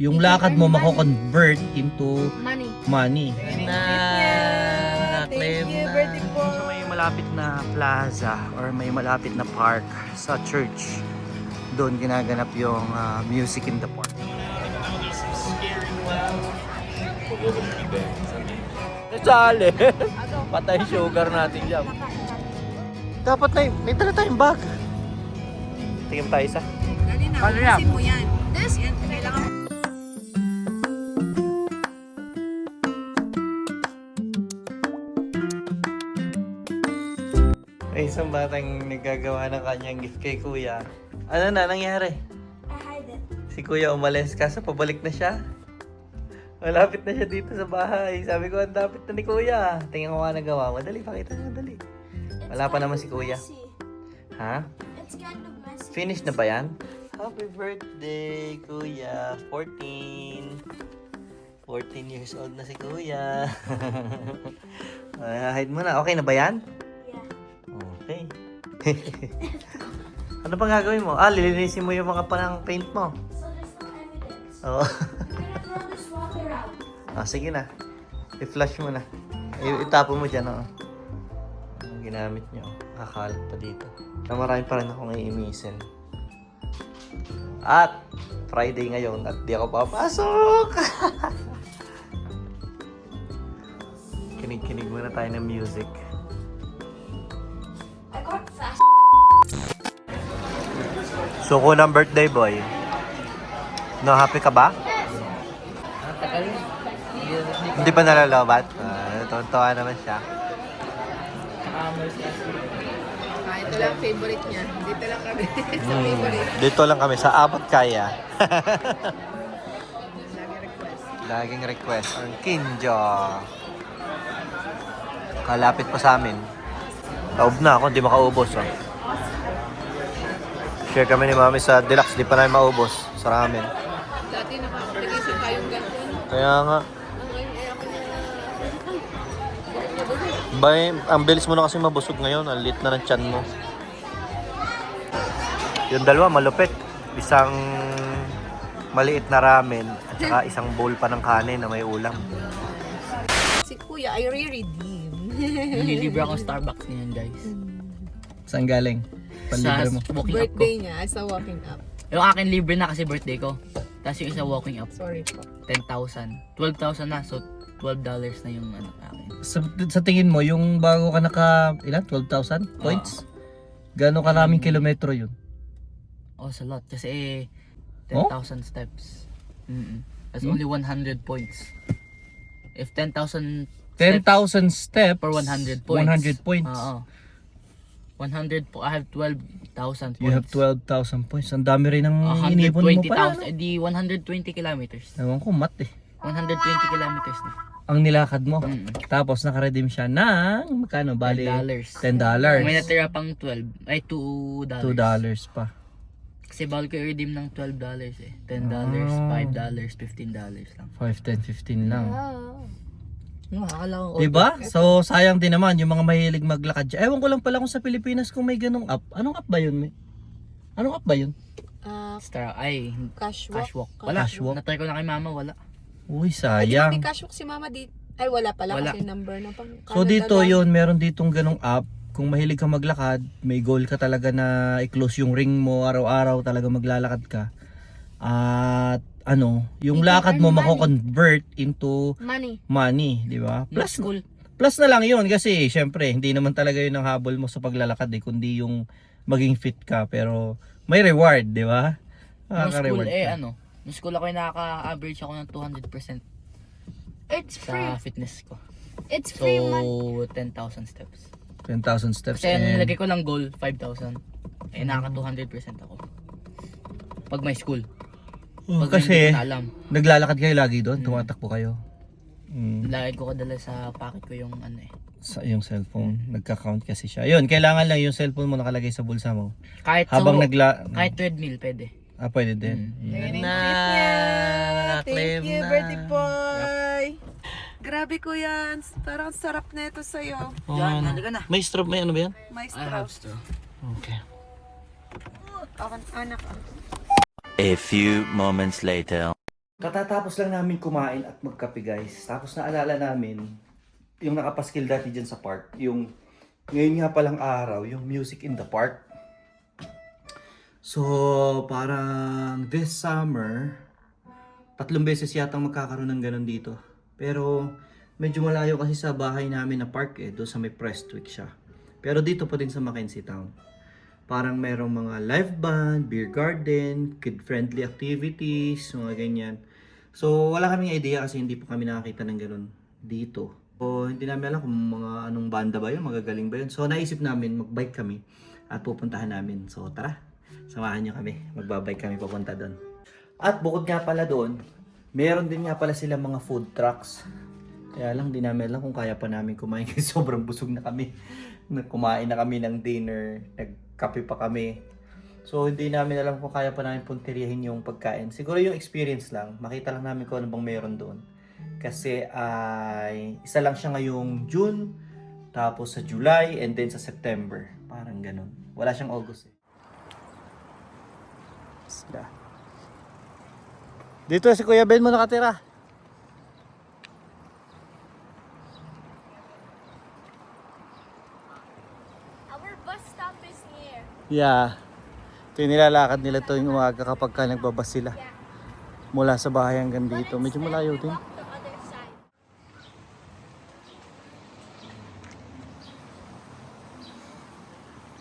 Yung lakad mo mako-convert into money. Claim na. So may malapit na plaza or may malapit na park sa church. Doon ginaganap yung music in the park. Sali. Patay sugar natin dyan. Dapat may dala tayong bag. Tingin tayo isa. Dali na, Ano yan? ubusin mo yan. Yan, kailangan mo. May isang batang naggagawa ng kanyang gift kay kuya. Ano na nangyari? I hide it. Si kuya umalis kaso pabalik na siya. Malapit na siya dito sa bahay. Sabi ko, ang dapit na ni kuya. Tingnan ko nga nagawa mo. Dali, pakita mo, dali. Wala pa naman si kuya. Messy. Ha? It's kind of messy. Finish na ba yan? Happy birthday, kuya. 14. 14 years old na si kuya. Hide mo na. Okay na ba yan? Yeah. Okay. Ano pang gagawin mo? Lilinisin mo yung mga panang paint mo. So there's no evidence. Oo. I'm gonna throw this water out. Sige na. I-flush mo na. Itapon mo dyan, oo. Ang ginamit nyo. Kakalat pa dito. Marami pa rin akong iimisin. At Friday ngayon at di ako papasok. Kinig-kinig muna tayo ng music. I got fast. Suko ng birthday boy. No, happy ka ba? Hindi pa nalalabat? Tuwan-tuwa naman siya. Ito lang favorite niya. Dito lang kami sa favorite. Dito lang kami sa Abot Kaya. Lagi request. Laging request ang Kinjo. Kalapit pa sa amin. Taob na ako, hindi makaubos. Oh. Share kami ni Mami sa Deluxe, di pa namin maubos sa ramen. Dati nakapagpagisip tayong ganun. Kaya nga, Ngayon ay ako na... bay, ang bilis mo na kasi mabusog ngayon. Ang lit na ng tiyan mo. Yung dalawa, malupit. Isang maliit na ramen at saka isang bowl pa ng kanin na may ulam. Si Kuya ay re-redeem. Nililibre akong Starbucks ngayon, guys. Saan galing? Sa Panlibre mo. walking up ko. Birthday niya sa walking up. Yung akin libre na kasi birthday ko. Tapos yung isa walking up, Sorry po. 10,000. 12,000 na, so $12 na yung ano akin. Sa tingin mo, yung bago ka ilan? 12,000 points? Gano'ng karaming kilometro yun? Oh, sa lot. Kasi 10,000 steps. That's only 100 points. If 10,000 10,000 steps per 100 points. 100 points. Oo. 100 po. I have 12,000 points. You have 12,000 points. Ang dami rin ng inipon mo pala. 120,000. Di 120 kilometers. Ewan ko, mat eh. 120 kilometers na. Ang nilakad mo. Mm. Tapos nakaredeem siya ng, magkano? Bali, $10. $10. May natira pang 12. Ay, $2. $2 pa. Kasi bawal ko i-redeem ng $12 eh. $10, $5, $15 lang. 5, 10, 15 lang. Akala ko. Diba? So, sayang din naman yung mga mahilig maglakad dyan. Ewan ko lang pala kung sa Pilipinas kung may ganong app. Anong app ba yun, May? Anong app ba yun? Star, ay, Cashwalk. cashwalk. Wala. Cashwalk. Natry ko na kay mama, wala. Uy, Ay, di ba may sayang. cashwalk si mama dito? Ay, wala pala Wala. kasi number na pang So, dito Canada lang. yun, meron ditong ganong app. Kung mahilig ka maglakad, may goal ka talaga na i-close yung ring mo araw-araw, talaga maglalakad ka. At ano, yung You can lakad mo earn money. mako-convert into Money. di ba? Plus school. Plus na lang yun kasi syempre hindi naman talaga yun ang habol mo sa paglalakad kundi yung maging fit ka pero may reward, di ba? Nung school, Nakaka-reward ka. nung school ako nakaka-average ako ng 200% It's free. sa fitness ko. It's So, free money. 10,000 steps. 10,000 steps. Kasi and- nilagay ko lang goal, 5,000. Nakaka 200% ako. Pag may school. Oh, Pag kasi hindi ko na alam. naglalakad kayo lagi doon, tumatakbo kayo. Lagi ko kadala sa pocket ko yung Sa yung cellphone, nagka-count kasi siya. Yun, kailangan lang yung cellphone mo nakalagay sa bulsa mo. Kahit Habang kahit treadmill pwede. pwede din. Ayun Yun. ang treat niya. Claim Thank you, na. birthday boy. Grabe ko yan. Parang sarap na ito sa'yo. Yan, halika na. May straw, may ano ba yan? May I have straw. straw. Okay. Anak. A few moments later. Katatapos lang namin kumain at magkape guys. Tapos naalala namin yung nakapaskil dati dyan sa park. Yung ngayon nga palang araw, yung music in the park. So parang this summer, 3 beses yatang magkakaroon ng ganun dito. Pero medyo malayo kasi sa bahay namin na park doon sa may Prestwick siya. Pero dito pa din sa Mackenzie Town. Parang merong mga live band, beer garden, kid-friendly activities, mga ganyan. So, wala kaming idea kasi hindi pa kami nakakita ng ganun dito. So, hindi namin alam kung mga anong banda ba yun, magagaling ba yun. So, naisip namin, magbike kami at pupuntahan namin. So, tara, samahan nyo kami. Magbabike kami papunta doon. At bukod nga pala doon, meron din nga pala sila mga food trucks. Kaya lang, di namin alam kung kaya pa namin kumain kasi sobrang busog na kami. Kumain na kami ng dinner, nagkape pa kami. So, hindi namin alam kung kaya pa namin punteriyahin yung pagkain. Siguro yung experience lang, makita lang namin kung ano bang meron doon. Kasi ay isa lang siya ngayong June, tapos sa July, and then sa September. Parang ganun. Wala siyang August eh. Sila. Dito si Kuya Ben mo nakatira. Our bus stop is near. Yeah. Ito yung nilalakad nila tuwing umaga kapag ka nagbabas sila. Mula sa bahay hanggang dito. Medyo malayo din. Walk the other side.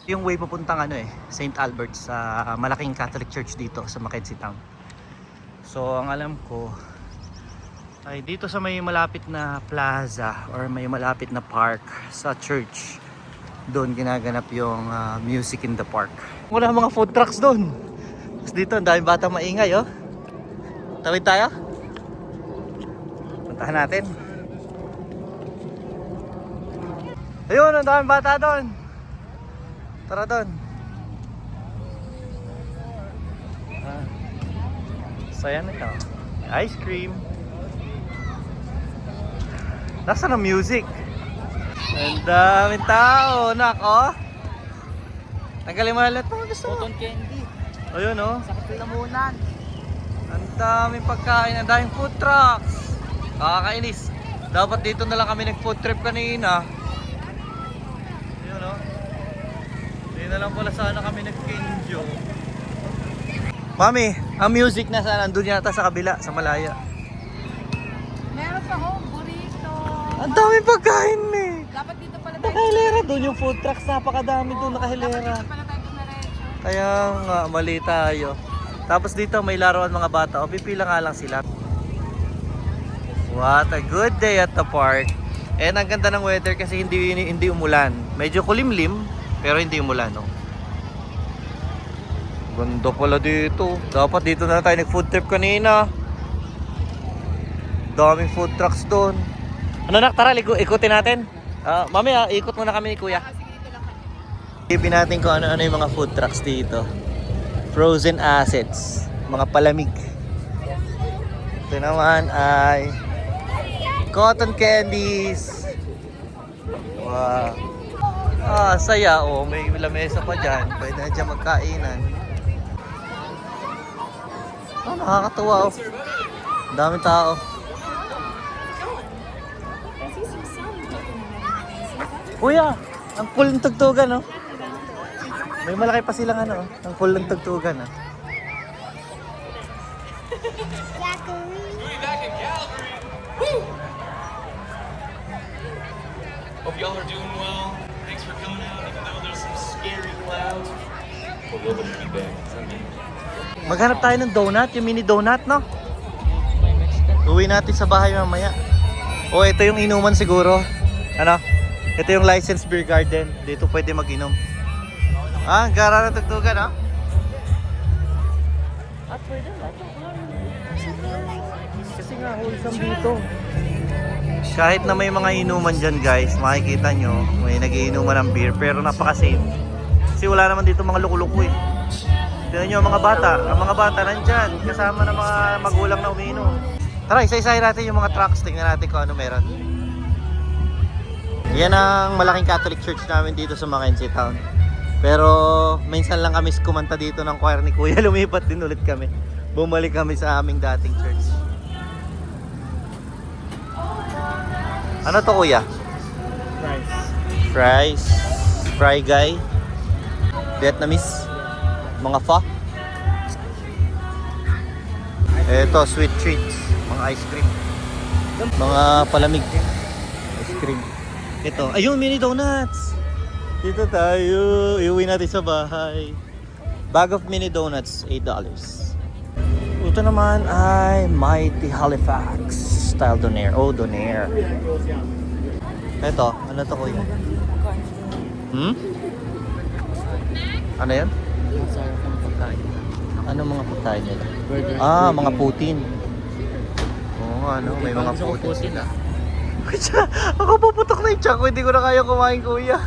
Yung way papuntang St. Albert sa malaking Catholic Church dito sa Mackenzie Town. So ang alam ko ay dito sa may malapit na plaza or may malapit na park sa church. Doon ginaganap yung music in the park. Wala mga food trucks doon. Tapos dito ang daming bata maingay oh. Tawid tayo? Puntahan natin. Ayun, ang daming bata doon. Tara doon. Saya na ito. Ice cream. Nasaan ang music? Ang daming tao, nako. Tanggalin mo lahat mga gusto mo. Cotton candy. Ayun oh. Sa Lamunan. Ang daming pagkain, ang daming food trucks. Kakainis. Dapat dito na lang kami nag-food trip kanina. Ayun oh. Hindi na lang pala sana kami nag-enjoy. Mami, ang music na saan? Andun yata sa kabila, sa malaya. Meron pa burrito. Ang daming pagkain eh. Dapat dito pala tayo. Nakahilera doon yung food trucks, napakadami doon nakahilera. Dito pala tayo dumiretso. Kaya nga, mali tayo. Tapos dito may laruan mga bata. O pipila nga lang sila. What a good day at the park. And ang ganda ng weather kasi hindi umulan. Medyo kulimlim, pero hindi umulan. No? Ganda pala dito. Dapat dito na tayo nag-food trip kanina. Daming food trucks doon. Ano nak, tara, ikutin natin. Mami, ikot muna kami ni Kuya. Ipin natin kung ano-ano yung mga food trucks dito. Frozen assets, mga palamig. Ito naman ay cotton candies. Wow. Saya oh, may lamesa pa dyan. Pwede na dyan magkainan. Nakakatuwa oh. Daming tao. Kuya, ang cool ng tugtugan oh. May malaki pa silang ang cool ng tugtugan ah. Hope y'all are doing well. Thanks for coming out, even though there's some scary clouds. We're going to be back. Maghanap tayo ng donut, yung mini donut, no? Uwi natin sa bahay mamaya. Oh, ito yung inuman siguro. Ano? Ito yung licensed beer garden. Dito pwede mag-inom. Gara na tugtugan, ha? At pwede ba? Kasi nga, wholesome dito. Kahit na may mga inuman dyan, guys, makikita nyo, may nagiinuman ng beer, pero napaka-safe. Kasi wala naman dito mga luko-luko eh. Tignan nyo ang mga bata nandyan, kasama ng mga magulang na umiinom. Tara, isa-isahin natin yung mga trucks, tingnan natin kung ano meron. Yan ang malaking Catholic Church namin dito sa Mackenzie Town. Pero minsan lang kami kumanta dito ng choir ni Kuya, lumipat din ulit kami. Bumalik kami sa aming dating church. Ano to kuya? Fries. Fry guy. Vietnamese. Mga pho. Ito, sweet treats. Mga ice cream. Mga palamig. Ice cream. Ito, ayun, mini donuts. Dito tayo. Iuwi natin sa bahay. Bag of mini donuts, $8. Ito naman ay Mighty Halifax style donair. Oh, donair. Ito, ano to kuya? Ano yan? Ano mga pagkain nila? Ah, mga putin. Oo, ano, may mga putin sila. Ako puputok na yung tiyak ko, hindi ko na kaya kumain kuya.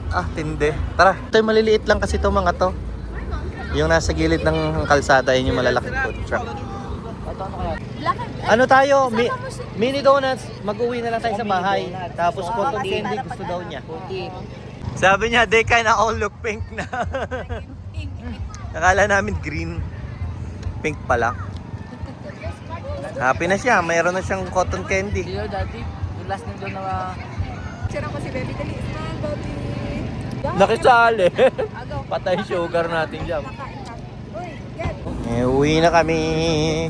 Ah, tindi. Tara, ito yung maliliit lang kasi itong mga to. Yung nasa gilid ng kalsada, yun yung malalaking food truck. Ano tayo? Mini donuts. Mag-uwi na lang tayo sa bahay. Tapos cotton candy gusto daw niya. Sabi niya, they kinda all look pink na. Akala namin green. Pink pala. Happy na siya. Mayroon na siyang cotton candy. Dito dati, yung last nito na Sira ko si Baby. Dali. Smile, Baby. Nakisali. Agaw. Patay sugar natin dyan. Uy, yan. Uwi na kami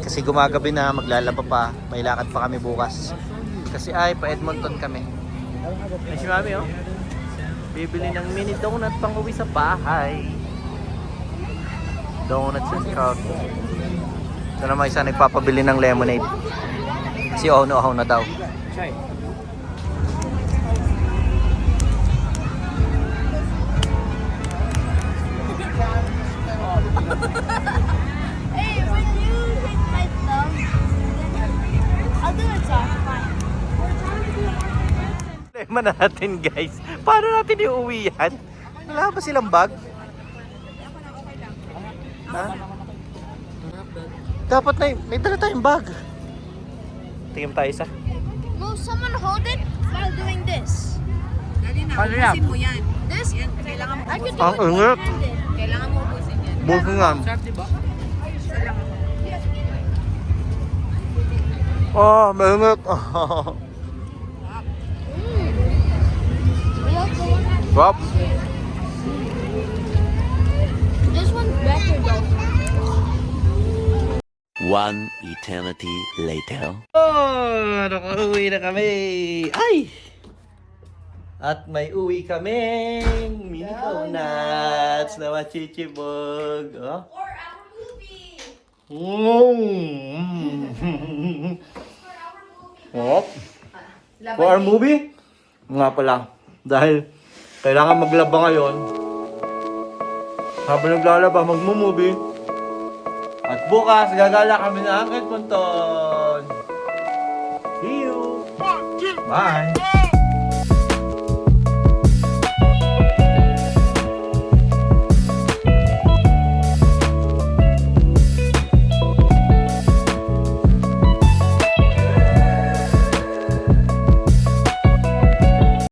kasi gumagabi na, maglalaba pa. May lakad pa kami bukas. Kasi ay, pa Edmonton kami. Ay, si Mami oh. Bibili ng mini donut pang uwi sa bahay. Donuts and coffee. Ito naman isa nagpapabili ng lemonade. Si Ono na daw. Hey, when you hit my thumb, I'll do it soft. Fine. Problema natin guys. Paano natin iuwi yan? Wala ba silang bag? Ha? Dapat may dala tayong bag. Tingin tayo isa. Will someone hold it while doing this? Dali na. Ano yan? Ubusin mo yan. This? Yan. Kailangan mo. I could do Ang it ingat. one-handed. Kailangan mo ubusin yan. Buso nga. Sarap, diba? Oh, mainit. We also want Wap. this one's better though. One eternity later. Oh, nakauwi na kami. Ay! At may uwi kaming mini donuts na machichibog. Oh. For our movie. Oh. For our movie? Nga pala. Dahil kailangan maglaba ngayon. Habang naglalaba, magmo-movie. At bukas, gagala kami ng Edmonton. See you! Bye!